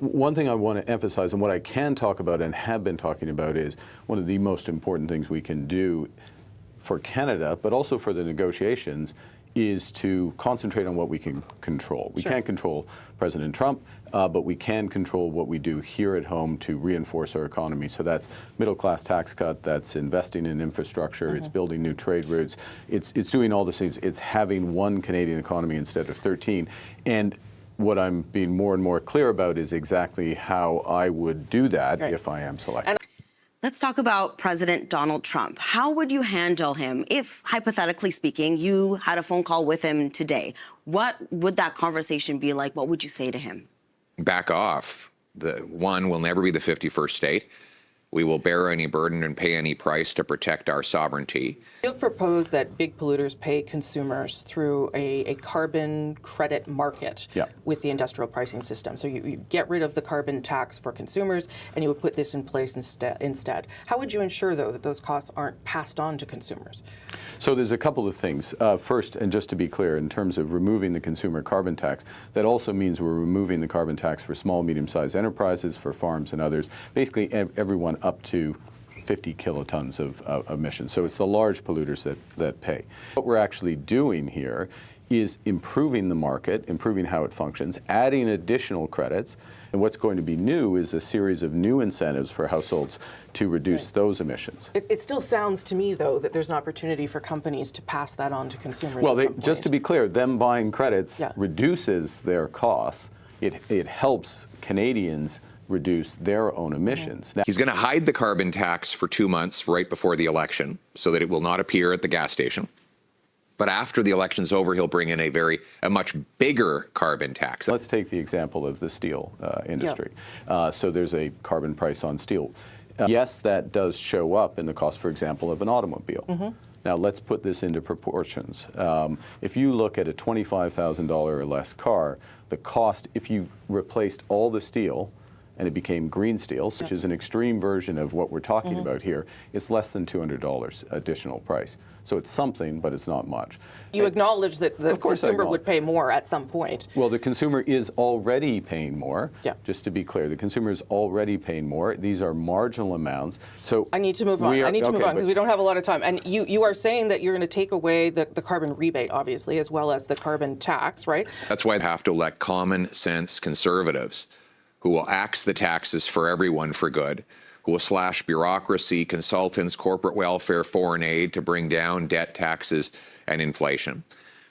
One thing I want to emphasize, and what I can talk about and have been talking about, is one of the most important things we can do for Canada, but also for the negotiations, is to concentrate on what we can control. We can't control President Trump, but we can control what we do here at home to reinforce our economy. So that's middle-class tax cut, that's investing in infrastructure, it's building new trade routes, it's doing all these things. It's having one Canadian economy instead of 13. And what I'm being more and more clear about is exactly how I would do that if I am selected. Let's talk about President Donald Trump. How would you handle him if, hypothetically speaking, you had a phone call with him today? What would that conversation be like? What would you say to him? Back off. One will never be the 51st state. We will bear any burden and pay any price to protect our sovereignty. You've proposed that big polluters pay consumers through a carbon credit market with the industrial pricing system. So you get rid of the carbon tax for consumers and you would put this in place instead. How would you ensure, though, that those costs aren't passed on to consumers? So there's a couple of things. First, and just to be clear, in terms of removing the consumer carbon tax, that also means we're removing the carbon tax for small, medium-sized enterprises, for farms and others, basically everyone up to 50 kilotons of emissions. So it's the large polluters that pay. What we're actually doing here is improving the market, improving how it functions, adding additional credits. And what's going to be new is a series of new incentives for households to reduce those emissions. It still sounds to me, though, that there's an opportunity for companies to pass that on to consumers. Well, just to be clear, them buying credits reduces their costs. It helps Canadians reduce their own emissions. Now, he's going to hide the carbon tax for 2 months right before the election so that it will not appear at the gas station. But after the election's over, he'll bring in a much bigger carbon tax. Let's take the example of the steel industry. So there's a carbon price on steel. Yes, that does show up in the cost, for example, of an automobile. Now, let's put this into proportions. If you look at a $25,000 or less car, the cost, if you replaced all the steel and it became green steel, which is an extreme version of what we're talking about here, it's less than $200 additional price. So it's something, but it's not much. You acknowledge that the consumer would pay more at some point. Well, the consumer is already paying more. Just to be clear, the consumer is already paying more. These are marginal amounts. So I need to move on. I need to move on because we don't have a lot of time. And you are saying that you're going to take away the carbon rebate, obviously, as well as the carbon tax, right? That's why I have to elect common sense conservatives who will axe the taxes for everyone for good, who will slash bureaucracy, consultants, corporate welfare, foreign aid to bring down debt, taxes, and inflation,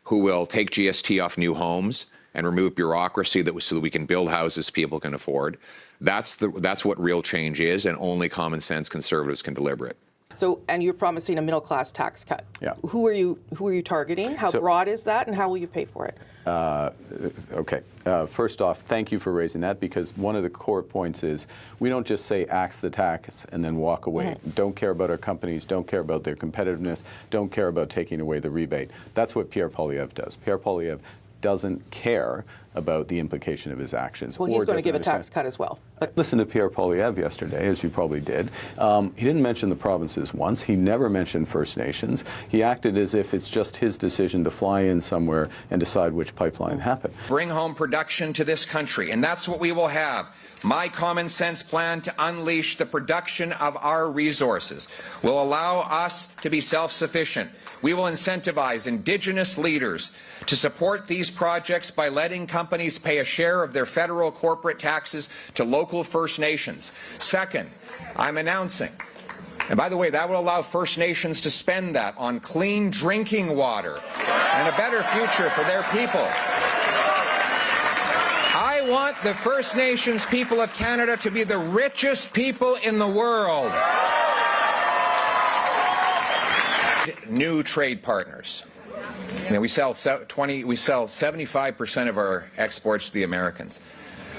who will take GST off new homes and remove bureaucracy so that we can build houses people can afford. That's what real change is, and only common sense conservatives can deliver it. So, and you're promising a middle-class tax cut. Who are you targeting? How broad is that, and how will you pay for it? First off, thank you for raising that, because one of the core points is we don't just say axe the tax and then walk away. Don't care about our companies, don't care about their competitiveness, don't care about taking away the rebate. That's what Pierre Poilievre does. Pierre Poilievre doesn't care about the implication of his actions. Well, he's going to give a tax cut as well. But listen to Pierre Poilievre yesterday, as you probably did. He didn't mention the provinces once. He never mentioned First Nations. He acted as if it's just his decision to fly in somewhere and decide which pipeline happened. Bring home production to this country, and that's what we will have. My common sense plan to unleash the production of our resources will allow us to be self-sufficient. We will incentivize Indigenous leaders to support these projects by letting companies pay a share of their federal corporate taxes to local First Nations. Second, I'm announcing, and by the way, that will allow First Nations to spend that on clean drinking water and a better future for their people. I want the First Nations people of Canada to be the richest people in the world. New trade partners. I mean, we sell 75% of our exports to the Americans.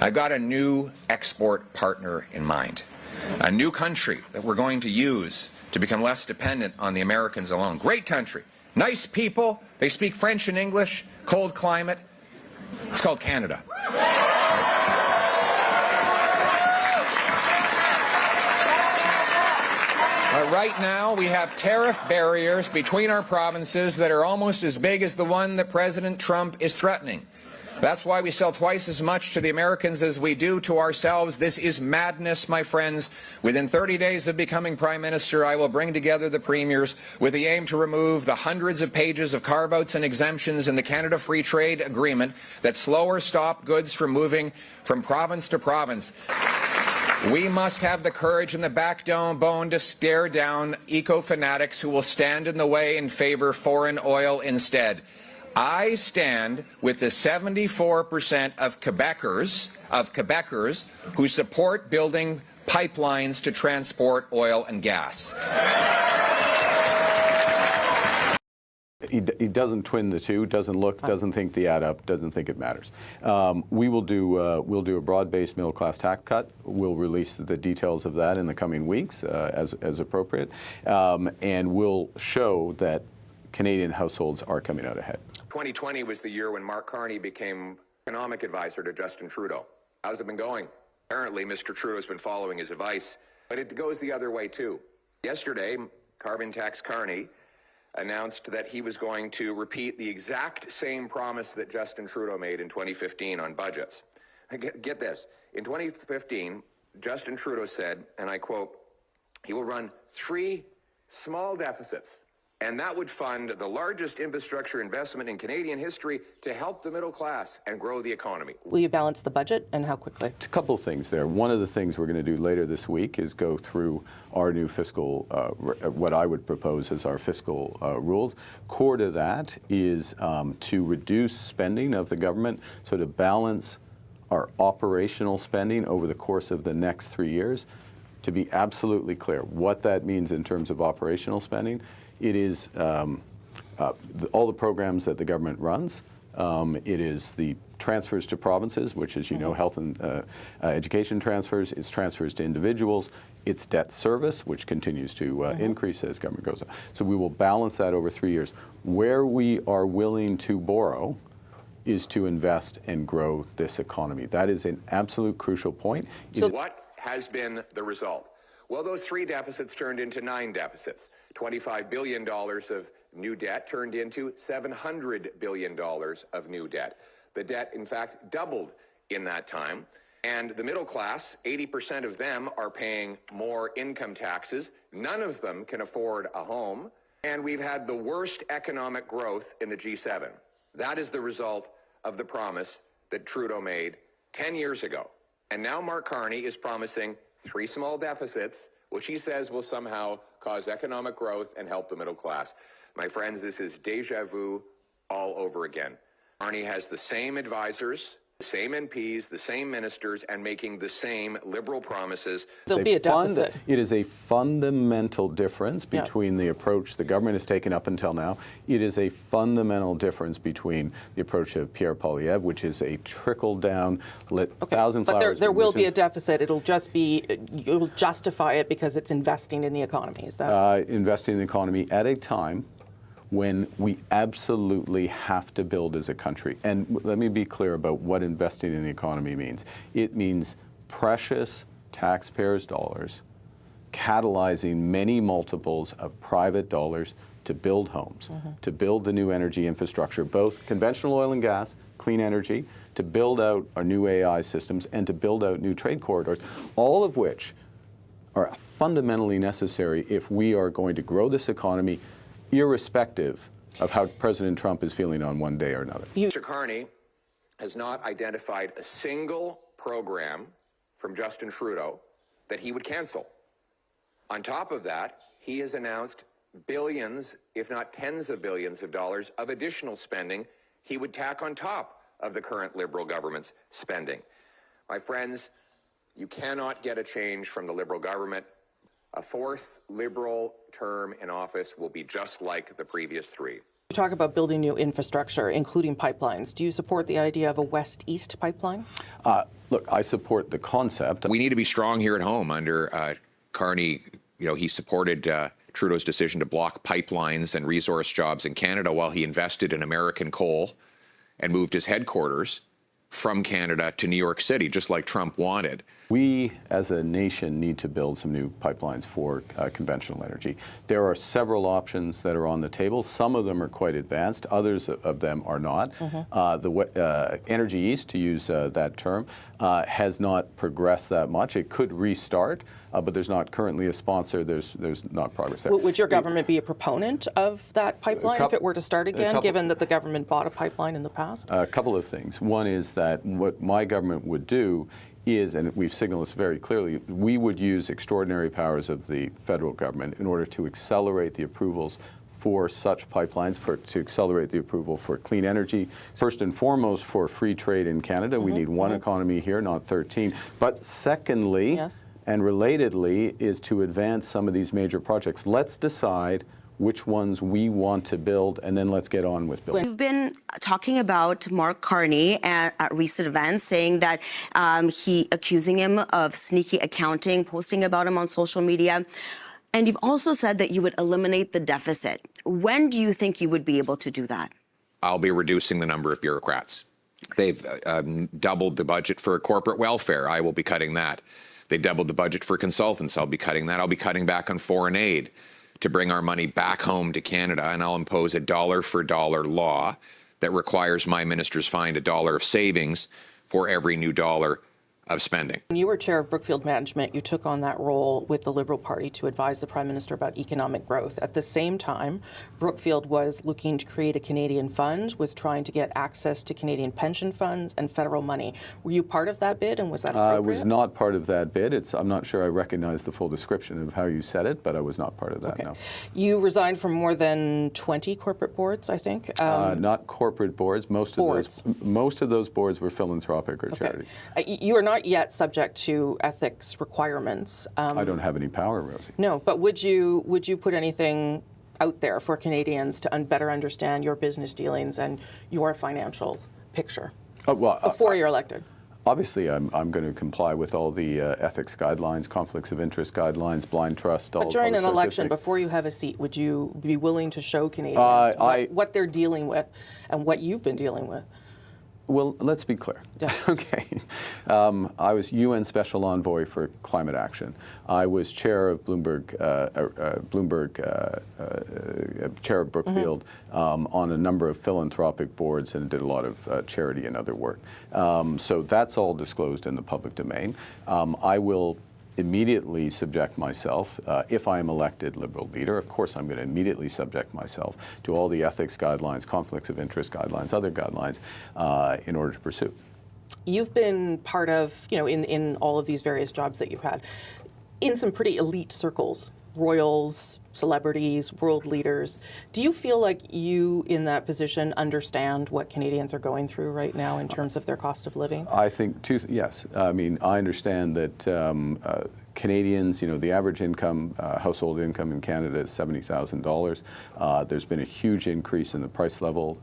I've got a new export partner in mind, a new country that we're going to use to become less dependent on the Americans alone. Great country, nice people, they speak French and English, cold climate. It's called Canada. Right now, we have tariff barriers between our provinces that are almost as big as the one that President Trump is threatening. That's why we sell twice as much to the Americans as we do to ourselves. This is madness, my friends. Within 30 days of becoming Prime Minister, I will bring together the premiers with the aim to remove the hundreds of pages of carve-outs and exemptions in the Canada Free Trade Agreement that slow or stop goods from moving from province to province. We must have the courage and the backbone to stare down eco-fanatics who will stand in the way and favor foreign oil instead. I stand with the 74% of Quebecers who support building pipelines to transport oil and gas. He doesn't twin the two, doesn't look, doesn't think the add up, doesn't think it matters. We'll do a broad-based middle-class tax cut. We'll release the details of that in the coming weeks as appropriate, and we'll show that Canadian households are coming out ahead. 2020 was the year when Mark Carney became economic advisor to Justin Trudeau. How's it been going? Apparently, Mr. Trudeau's been following his advice, but it goes the other way too. Yesterday, carbon tax Carney announced that he was going to repeat the exact same promise that Justin Trudeau made in 2015 on budgets. Get this. In 2015, Justin Trudeau said, and I quote, he will run 3 small deficits, and that would fund the largest infrastructure investment in Canadian history to help the middle class and grow the economy. Will you balance the budget, and how quickly? A couple of things there. One of the things we're going to do later this week is go through our new fiscal, what I would propose as our fiscal rules. Core to that is to reduce spending of the government, so to balance our operational spending over the course of the next 3 years. To be absolutely clear, what that means in terms of operational spending, it is all the programs that the government runs. It is the transfers to provinces, which, as you know, health and education transfers. It's transfers to individuals. It's debt service, which continues to increase as government goes up. So we will balance that over 3 years. Where we are willing to borrow is to invest and grow this economy. That is an absolute crucial point. So what has been the result? Well, those 3 deficits turned into 9 deficits. $25 billion of new debt turned into $700 billion of new debt. The debt, in fact, doubled in that time. And the middle class, 80% of them are paying more income taxes. None of them can afford a home. And we've had the worst economic growth in the G7. That is the result of the promise that Trudeau made 10 years ago. And now Mark Carney is promising 3 small deficits, which he says will somehow cause economic growth and help the middle class. My friends, this is deja vu all over again. Carney has the same advisors, the same MPs, the same ministers, and making the same liberal promises. There'll be a deficit. It is a fundamental difference between the approach the government has taken up until now. It is a fundamental difference between the approach of Pierre Poilievre, which is a trickle-down, thousand flowers. But there will be a deficit. It'll just be, you'll justify it because it's investing in the economy. Is that? Investing in the economy at a time when we absolutely have to build as a country. And let me be clear about what investing in the economy means. It means precious taxpayers' dollars catalyzing many multiples of private dollars to build homes, to build the new energy infrastructure, both conventional oil and gas, clean energy, to build out our new AI systems, and to build out new trade corridors, all of which are fundamentally necessary if we are going to grow this economy, irrespective of how President Trump is feeling on one day or another. Mr. Carney has not identified a single program from Justin Trudeau that he would cancel. On top of that, he has announced billions, if not tens of billions of dollars of additional spending he would tack on top of the current Liberal government's spending. My friends, you cannot get a change from the Liberal government. A 4th Liberal term in office will be just like the previous 3. You talk about building new infrastructure, including pipelines. Do you support the idea of a west-east pipeline? Look, I support the concept. We need to be strong here at home. Under Carney, you know, he supported Trudeau's decision to block pipelines and resource jobs in Canada while he invested in American coal and moved his headquarters from Canada to New York City, just like Trump wanted. We, as a nation, need to build some new pipelines for conventional energy. There are several options that are on the table. Some of them are quite advanced. Others of them are not. Energy East, to use that term, has not progressed that much. It could restart, but there's not currently a sponsor. There's not progress there. Would your government be a proponent of that pipeline if it were to start again, given that the government bought a pipeline in the past? A couple of things. One is that what my government would do is, and we've signaled this very clearly, we would use extraordinary powers of the federal government in order to accelerate the approvals for such pipelines, to accelerate the approval for clean energy. First and foremost, for free trade in Canada. We need one economy here, not 13. But secondly, and relatedly, is to advance some of these major projects. Let's decide which ones we want to build, and then let's get on with building. You've been talking about Mark Carney at recent events, saying that he accusing him of sneaky accounting, posting about him on social media. And you've also said that you would eliminate the deficit. When do you think you would be able to do that? I'll be reducing the number of bureaucrats. They've doubled the budget for corporate welfare. I will be cutting that. They doubled the budget for consultants. I'll be cutting that. I'll be cutting back on foreign aid to bring our money back home to Canada, and I'll impose a dollar-for-dollar law that requires my ministers find $1 of savings for every new dollar of spending. When you were chair of Brookfield Management, you took on that role with the Liberal Party to advise the Prime Minister about economic growth. At the same time, Brookfield was looking to create a Canadian fund, was trying to get access to Canadian pension funds and federal money. Were you part of that bid, and was that appropriate? I was not part of that bid. I'm not sure I recognize the full description of how you said it, but I was not part of that, no. You resigned from more than 20 corporate boards, I think? Not corporate boards. Most of those boards were philanthropic or charity. You are not yet subject to ethics requirements. I don't have any power, Rosie. No, but would you put anything out there for Canadians to better understand your business dealings and your financial picture before you're elected? Obviously, I'm going to comply with all the ethics guidelines, conflicts of interest guidelines, blind trust. But during an election, before you have a seat, would you be willing to show Canadians what they're dealing with and what you've been dealing with? Well, let's be clear. Yeah. Okay. I was UN Special Envoy for Climate Action. I was chair of chair of Brookfield on a number of philanthropic boards and did a lot of charity and other work. So that's all disclosed in the public domain. I will immediately subject myself, if I am elected Liberal leader, of course I'm going to immediately subject myself to all the ethics guidelines, conflicts of interest guidelines, other guidelines in order to pursue. You've been part of, in all of these various jobs that you've had, in some pretty elite circles, royals, celebrities, world leaders. Do you feel like you, in that position, understand what Canadians are going through right now in terms of their cost of living? I think, yes. I mean, I understand that Canadians, the average income, household income in Canada is $70,000. There's been a huge increase in the price level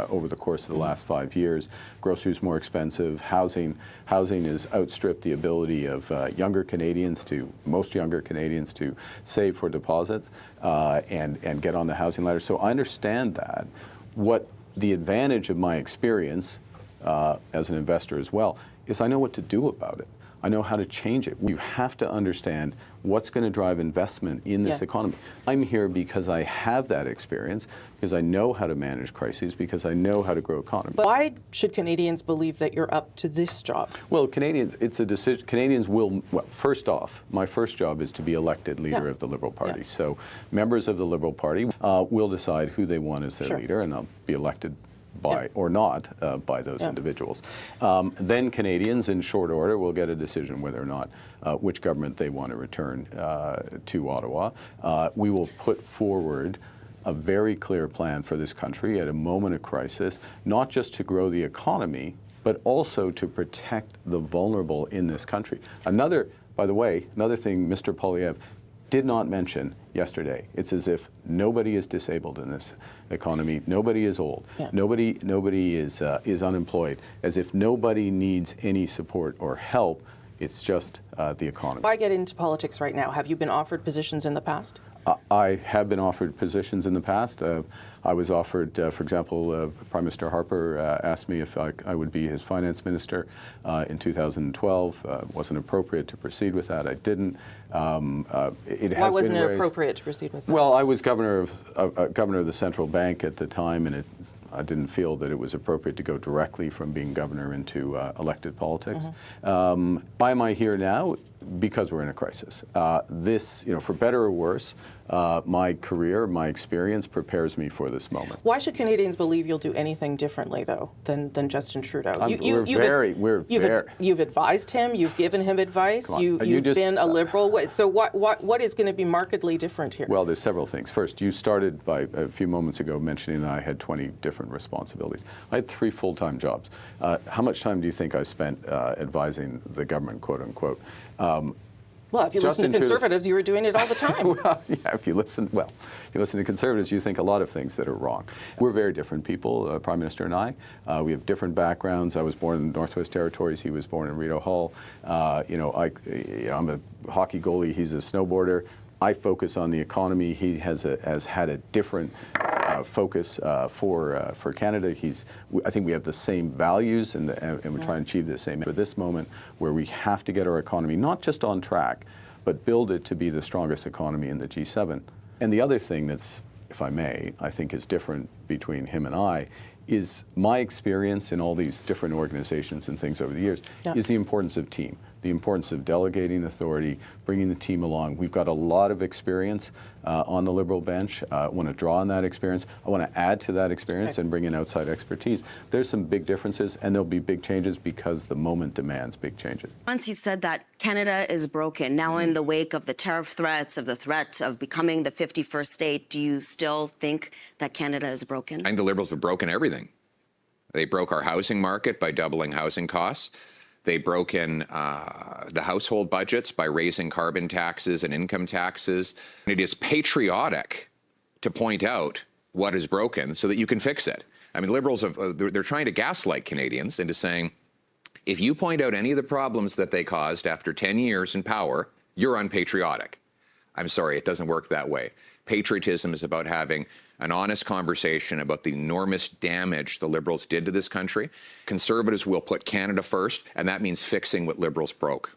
over the course of the last 5 years. Groceries more expensive. Housing has outstripped the ability of most younger Canadians to save for deposits and get on the housing ladder. So I understand that. What the advantage of my experience as an investor as well is I know what to do about it. I know how to change it. You have to understand what's going to drive investment in this economy. I'm here because I have that experience, because I know how to manage crises, because I know how to grow economies. But why should Canadians believe that you're up to this job? Well, it's a decision. Canadians will, first off, my first job is to be elected leader of the Liberal Party. So members of the Liberal Party will decide who they want as their leader, and I'll be elected by or not by those individuals. Then Canadians, in short order, will get a decision whether or not which government they want to return to Ottawa. We will put forward a very clear plan for this country at a moment of crisis, not just to grow the economy, but also to protect the vulnerable in this country. By the way, another thing Mr. Poilievre did not mention yesterday. It's as if nobody is disabled in this economy. Nobody is old. Nobody is unemployed. As if nobody needs any support or help It's just the economy. Why get into politics right now? Have you been offered positions in the past? I have been offered positions in the past. I was offered, for example, Prime Minister Harper asked me if I would be his finance minister in 2012. It wasn't appropriate to proceed with that. I didn't. Why wasn't it appropriate to proceed with that? Well, I was governor of the central bank at the time, and I didn't feel that it was appropriate to go directly from being governor into elected politics. Why am I here now? Because we're in a crisis. This, for better or worse, my career, my experience prepares me for this moment. Why should Canadians believe you'll do anything differently, though, than Justin Trudeau? You've advised him. You've given him advice. You've been a Liberal. So what is going to be markedly different here? Well, there's several things. First, you started by a few moments ago mentioning that I had 20 different responsibilities. I had 3 full-time jobs. How much time do you think I spent advising the government, quote unquote? Well, if you listen to Conservatives, you were doing it all the time. Well, yeah, if you listen to Conservatives, you think a lot of things that are wrong. We're very different people, Prime Minister and I. We have different backgrounds. I was born in the Northwest Territories. He was born in Rideau Hall. I'm a hockey goalie. He's a snowboarder. I focus on the economy. He has had a different focus for Canada. I think we have the same values, and we're trying to achieve the same. But this moment where we have to get our economy not just on track, but build it to be the strongest economy in the G7. And the other thing that's, if I may, I think is different between him and I, is my experience in all these different organizations and things over the years is the importance of team. The importance of delegating authority, bringing the team along. We've got a lot of experience on the Liberal bench. I want to draw on that experience. I want to add to that experience and bring in outside expertise. There's some big differences, and there'll be big changes because the moment demands big changes. Once you've said that Canada is broken, now in the wake of the tariff threats, of the threat of becoming the 51st state, do you still think that Canada is broken? I think the Liberals have broken everything. They broke our housing market by doubling housing costs. They broke in the household budgets by raising carbon taxes and income taxes. It is patriotic to point out what is broken so that you can fix it. I mean, Liberals, they're trying to gaslight Canadians into saying, if you point out any of the problems that they caused after 10 years in power, you're unpatriotic. I'm sorry, it doesn't work that way. Patriotism is about having an honest conversation about the enormous damage the Liberals did to this country. Conservatives will put Canada first, and that means fixing what Liberals broke.